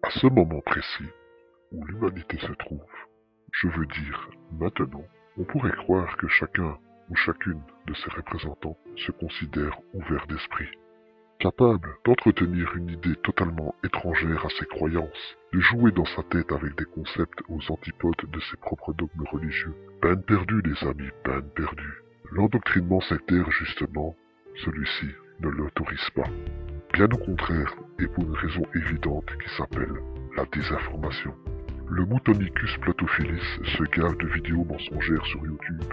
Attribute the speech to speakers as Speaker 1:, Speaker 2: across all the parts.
Speaker 1: À ce moment précis où l'humanité se trouve, je veux dire maintenant, on pourrait croire que chacun ou chacune de ses représentants se considère ouvert d'esprit, capable d'entretenir une idée totalement étrangère à ses croyances, de jouer dans sa tête avec des concepts aux antipodes de ses propres dogmes religieux. Peine perdue, les amis, peine perdue. L'endoctrinement sectaire, justement, celui-ci ne l'autorise pas. Bien au contraire, et pour une raison évidente qui s'appelle la désinformation. Le Moutonicus platophilis se gave de vidéos mensongères sur YouTube.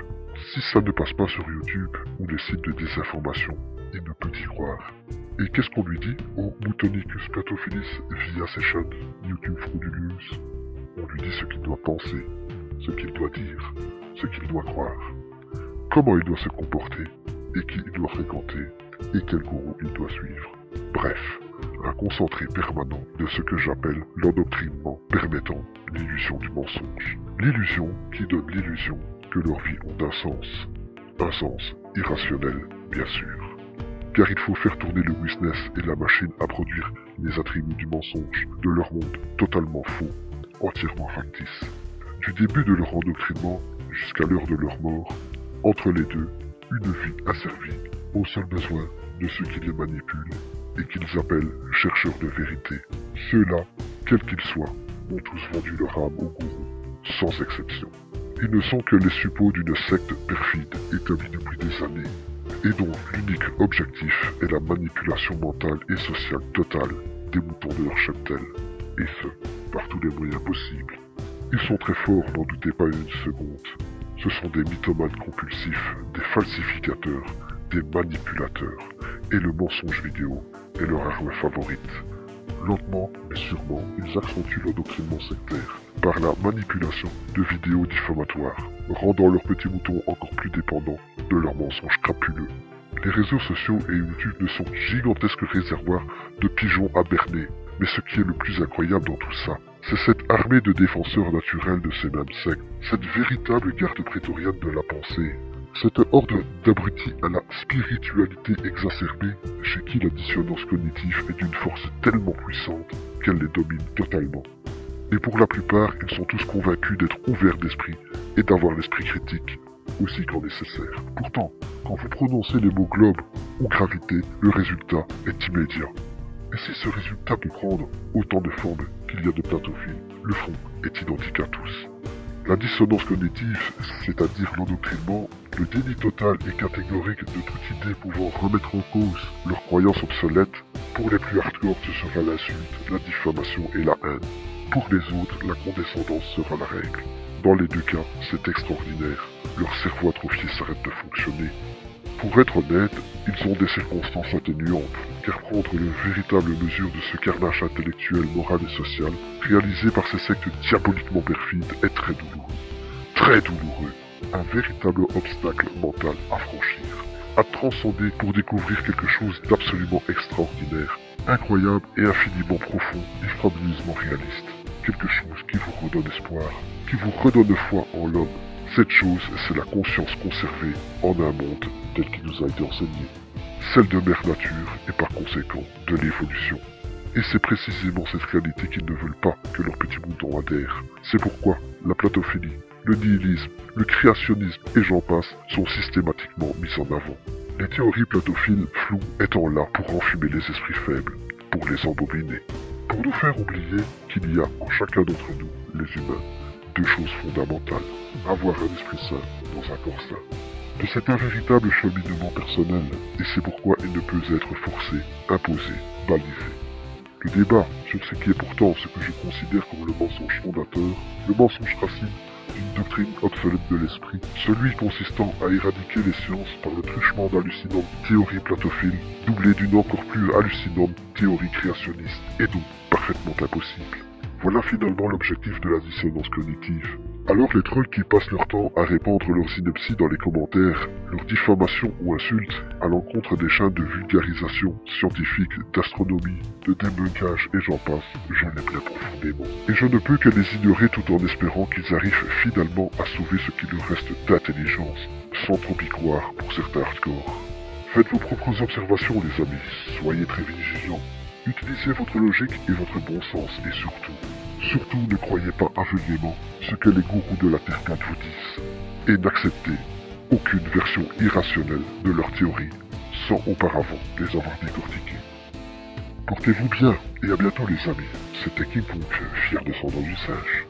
Speaker 1: Si ça ne passe pas sur YouTube ou les sites de désinformation, il ne peut y croire. Et qu'est-ce qu'on lui dit au Moutonicus platophilis via ses chaînes YouTube frauduleuses? On lui dit ce qu'il doit penser, ce qu'il doit dire, ce qu'il doit croire, comment il doit se comporter, et qui il doit fréquenter, et quel gourou il doit suivre. Bref, un concentré permanent de ce que j'appelle l'endoctrinement permettant l'illusion du mensonge. L'illusion qui donne l'illusion que leurs vies ont un sens irrationnel, bien sûr. Car il faut faire tourner le business et la machine à produire les attributs du mensonge, de leur monde totalement faux, entièrement factice. Du début de leur endoctrinement jusqu'à l'heure de leur mort, entre les deux, une vie asservie aux seuls besoins de ceux qui les manipulent et qu'ils appellent chercheurs de vérité. Ceux-là, quels qu'ils soient, ont tous vendu leur âme au gourou, sans exception. Ils ne sont que les suppôts d'une secte perfide établie depuis des années, et dont l'unique objectif est la manipulation mentale et sociale totale des moutons de leur cheptel, et ce, par tous les moyens possibles. Ils sont très forts, n'en doutez pas une seconde. Ce sont des mythomanes compulsifs, des falsificateurs, des manipulateurs, et le mensonge vidéo est leur arme favorite. Lentement mais sûrement, ils accentuent l'endoctrinement sectaire par la manipulation de vidéos diffamatoires, rendant leurs petits moutons encore plus dépendants de leurs mensonges crapuleux. Les réseaux sociaux et YouTube ne sont qu'un gigantesque réservoir de pigeons à berner. Mais ce qui est le plus incroyable dans tout ça, c'est cette armée de défenseurs naturels de ces mêmes sectes, cette véritable garde prétorienne de la pensée, cette horde d'abrutis à la spiritualité exacerbée, chez qui la dissonance cognitive est d'une force tellement puissante qu'elle les domine totalement. Et pour la plupart, ils sont tous convaincus d'être ouverts d'esprit et d'avoir l'esprit critique, aussi qu'en nécessaire. Pourtant, quand vous prononcez les mots globe ou gravité, le résultat est immédiat. Et si ce résultat peut prendre autant de formes qu'il y a de platophiles, le fond est identique à tous. La dissonance cognitive, c'est-à-dire l'endoctrinement, le déni total et catégorique de toute idée pouvant remettre en cause leurs croyances obsolètes, pour les plus hardcore ce sera l'insulte, la diffamation et la haine. Pour les autres, la condescendance sera la règle. Dans les deux cas, c'est extraordinaire. Leur cerveau atrophié s'arrête de fonctionner. Pour être honnête, ils ont des circonstances atténuantes, car prendre une véritable mesure de ce carnage intellectuel, moral et social, réalisé par ces sectes diaboliquement perfides, est très douloureux. Très douloureux. Un véritable obstacle mental à franchir, à transcender pour découvrir quelque chose d'absolument extraordinaire, incroyable et infiniment profond et fabuleusement réaliste. Quelque chose qui vous redonne espoir, qui vous redonne foi en l'homme. Cette chose, c'est la conscience conservée en un monde tel qu'il nous a été enseigné. Celle de mère nature et par conséquent de l'évolution. Et c'est précisément cette réalité qu'ils ne veulent pas que leurs petits moutons adhèrent. C'est pourquoi la platophilie, le nihilisme, le créationnisme et j'en passe sont systématiquement mis en avant. Les théories platophiles floues étant là pour enfumer les esprits faibles, pour les embobiner, pour nous faire oublier qu'il y a en chacun d'entre nous, les humains, deux choses fondamentales. Avoir un esprit sain dans un corps sain. Que c'est un véritable cheminement personnel, et c'est pourquoi il ne peut être forcé, imposé, balisé. Le débat sur ce qui est pourtant ce que je considère comme le mensonge fondateur, le mensonge racine d'une doctrine obsolète de l'esprit, celui consistant à éradiquer les sciences par le truchement d'hallucinantes théories platophiles, doublées d'une encore plus hallucinante théorie créationniste, est donc parfaitement impossible. Voilà finalement l'objectif de la dissonance cognitive. Alors les trolls qui passent leur temps à répandre leurs inepties dans les commentaires, leurs diffamations ou insultes, à l'encontre des chaînes de vulgarisation scientifique, d'astronomie, de débunkage et j'en passe, je les plains profondément. Et je ne peux que les ignorer tout en espérant qu'ils arrivent finalement à sauver ce qui leur reste d'intelligence, sans trop y croire pour certains hardcore. Faites vos propres observations les amis, soyez très vigilants. Utilisez votre logique et votre bon sens et surtout ne croyez pas aveuglément ce que les gourous de la Terre plate vous disent et n'acceptez aucune version irrationnelle de leurs théories sans auparavant les avoir décortiquées. Portez-vous bien et à bientôt les amis. C'était Kim Pong, fier descendant du singe.